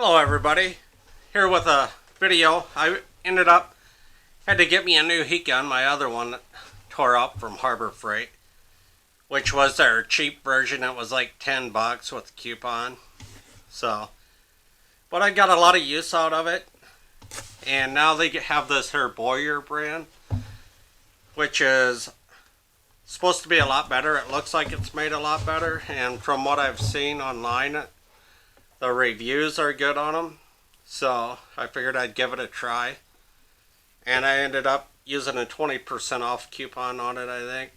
Hello everybody, here with a video. I had to get me a new heat gun. My other one tore up from Harbor Freight, which was their cheap version. It was like $10 with a coupon. But I got a lot of use out of it. And now they have this here Bauer brand, which is supposed to be a lot better. It looks like it's made a lot better, and from what I've seen online, the reviews are good on them. So I figured I'd give it a try, and I ended up using a 20% off coupon on it. I think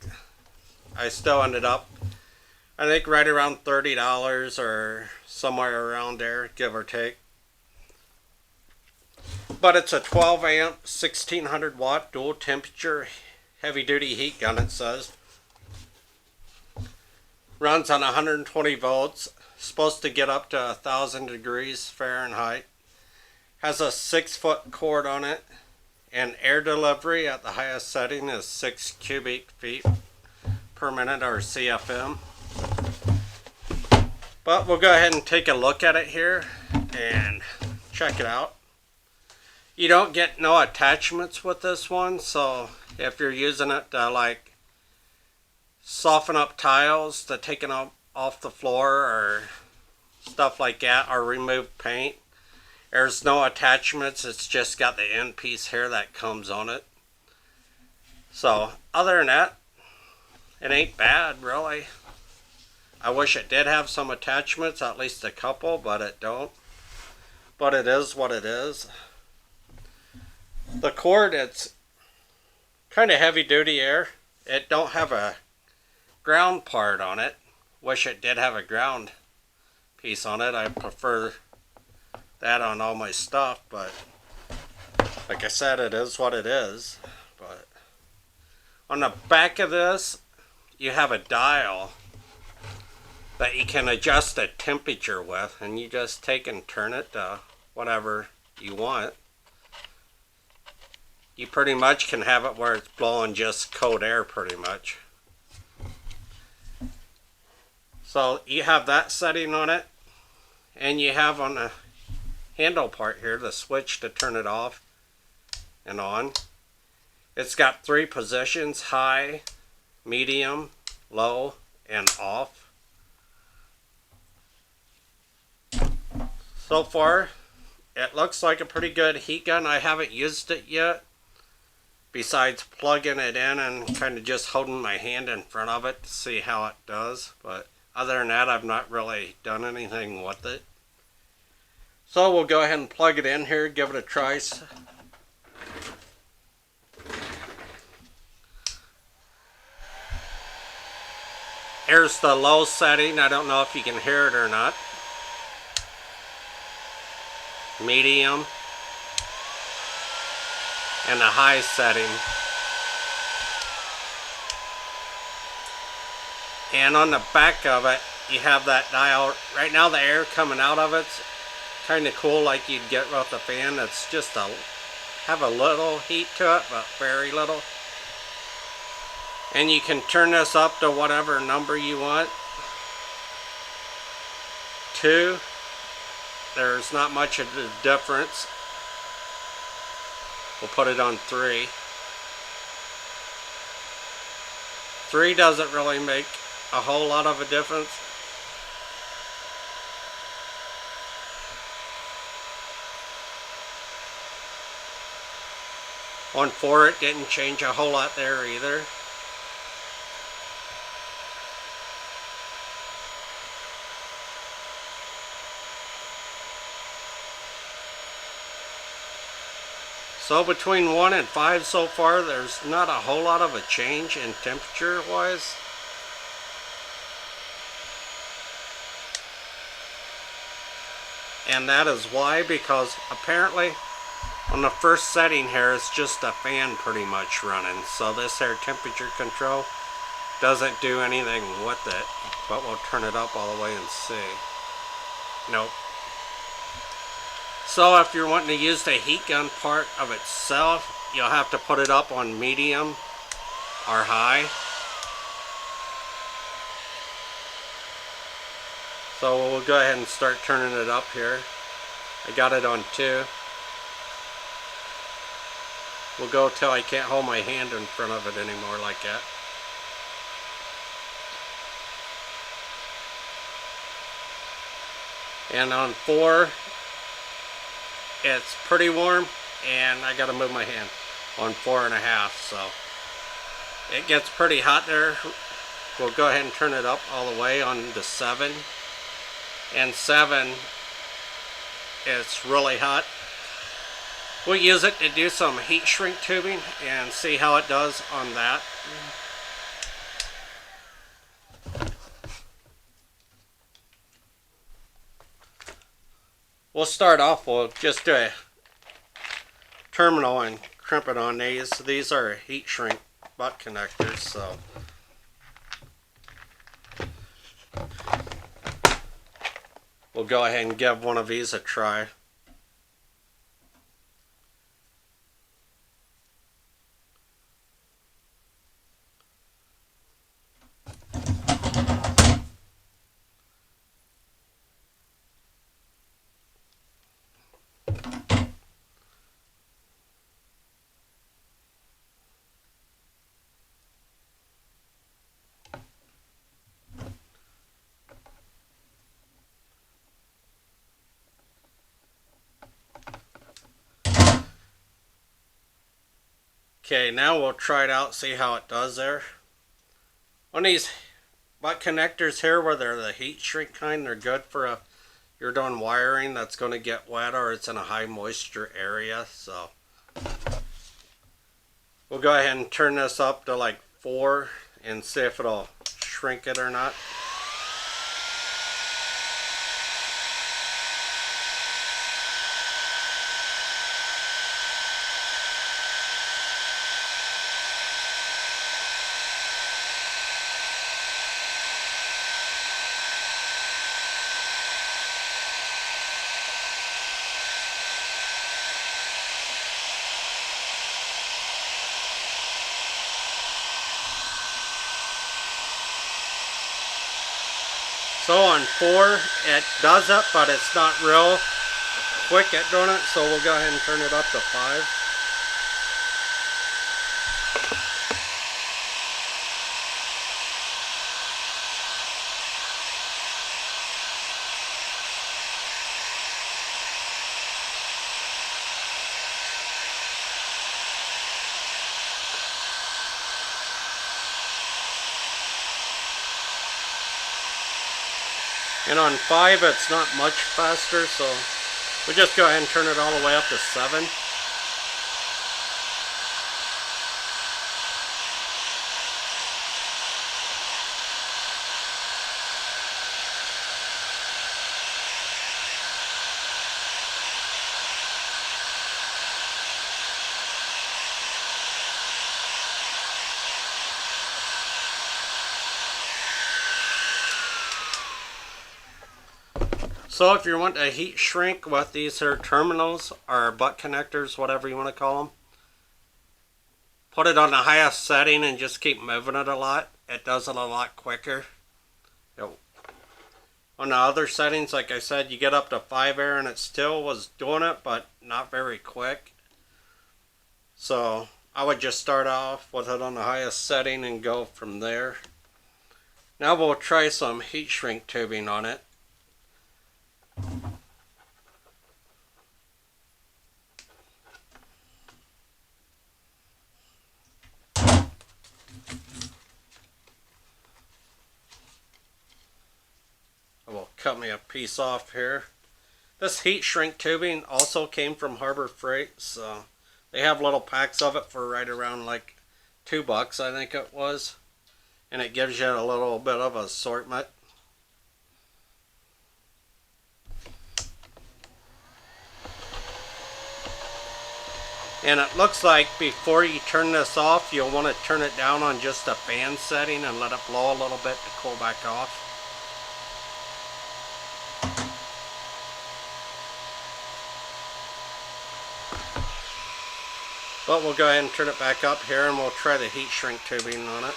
I still ended up, I think, right around $30 or somewhere around there, give or take. But it's a 12 amp 1600 watt dual temperature heavy duty heat gun, it says. Runs on 120 volts, supposed to get up to 1,000 degrees Fahrenheit. Has a 6-foot cord on it, and air delivery at the highest setting is 6 cubic feet per minute, or CFM. But we'll go ahead and take a look at it here and check it out. You don't get no attachments with this one, so if you're using it to like soften up tiles to take them off the floor or stuff like that, or remove paint, there's no attachments. It's just got the end piece here that comes on it. So other than that, it ain't bad really. I wish it did have some attachments, at least a couple, but it don't. But it is what it is. The cord, it's kind of heavy duty air. It don't have a ground part on it. Wish it did have a ground piece on it. I prefer that on all my stuff, but like I said, it is what it is. But on the back of this, you have a dial that you can adjust the temperature with, and you just take and turn it to whatever you want. You pretty much can have it where it's blowing just cold air pretty much. So you have that setting on it, and you have on the handle part here the switch to turn it off and on. It's got 3 positions: high, medium, low, and off. So far, it looks like a pretty good heat gun. I haven't used it yet, besides plugging it in and kind of just holding my hand in front of it to see how it does. But other than that, I've not really done anything with it. So we'll go ahead and plug it in here, give it a try. Here's the low setting. I don't know if you can hear it or not. Medium. And the high setting. And on the back of it, you have that dial. Right now the air coming out of it's kind of cool, like you'd get with the fan. It's just have a little heat to it, but very little. And you can turn this up to whatever number you want. 2. There's not much of a difference. We'll put it on 3. 3 doesn't really make a whole lot of a difference. On 4, it didn't change a whole lot there either. So between 1 and 5 so far, there's not a whole lot of a change in temperature wise. And that is why, because apparently on the first setting here, it's just a fan pretty much running. So this air temperature control doesn't do anything with it. But we'll turn it up all the way and see. Nope. So if you're wanting to use the heat gun part of itself, you'll have to put it up on medium or high. So we'll go ahead and start turning it up here. I got it on 2. We'll go till I can't hold my hand in front of it anymore like that. And on 4, it's pretty warm, and I gotta move my hand on 4.5, so it gets pretty hot there. We'll go ahead and turn it up all the way on to 7. And 7, it's really hot. We'll use it to do some heat shrink tubing and see how it does on that. We'll start off, we'll just do a terminal and crimp it on these. These are heat shrink butt connectors, so we'll go ahead and give one of these a try. Okay, now we'll try it out, see how it does there. On these butt connectors here, where they're the heat shrink kind, they're good for you're doing wiring that's going to get wet or it's in a high moisture area. So we'll go ahead and turn this up to like 4 and see if it'll shrink it or not. So on 4, it does it, but it's not real quick at doing it, so we'll go ahead and turn it up to 5. And on 5, it's not much faster, so we'll just go ahead and turn it all the way up to 7. So if you want a heat shrink with these here terminals or butt connectors, whatever you want to call them, put it on the highest setting and just keep moving it a lot. It does it a lot quicker. On the other settings, like I said, you get up to 5 air and it still was doing it, but not very quick. So I would just start off with it on the highest setting and go from there. Now we'll try some heat shrink tubing on it. We'll cut me a piece off here. This heat shrink tubing also came from Harbor Freight, so they have little packs of it for right around like $2, I think it was, and it gives you a little bit of assortment. And it looks like before you turn this off, you'll want to turn it down on just a fan setting and let it blow a little bit to cool back off. But we'll go ahead and turn it back up here and we'll try the heat shrink tubing on it.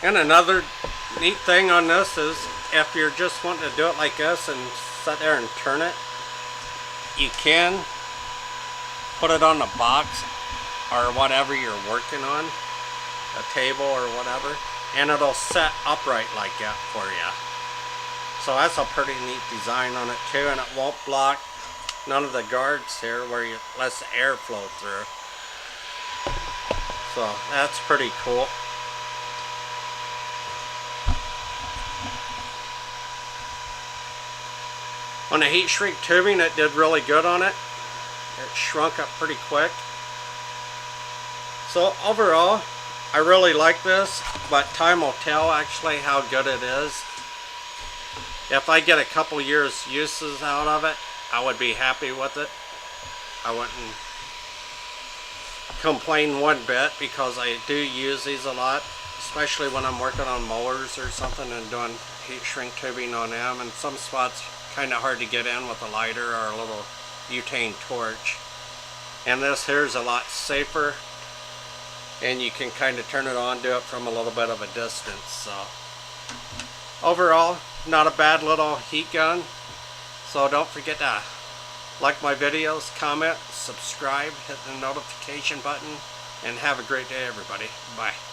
And another neat thing on this is if you're just wanting to do it like this and sit there and turn it, you can put it on the box or whatever you're working on, a table or whatever, and it'll set upright like that for you. So that's a pretty neat design on it too, and it won't block none of the guards here where you let the air flow through. So that's pretty cool. On the heat shrink tubing, it did really good on it. It shrunk up pretty quick. So overall, I really like this, but time will tell actually how good it is. If I get a couple years uses out of it, I would be happy with it. I wouldn't complain one bit because I do use these a lot, especially when I'm working on mowers or something and doing heat shrink tubing on them. And some spots kind of hard to get in with a lighter or a little butane torch. And this here is a lot safer, and you can kind of turn it on, do it from a little bit of a distance. So overall, not a bad little heat gun. So don't forget to like my videos, comment, subscribe, hit the notification button, and have a great day everybody. Bye.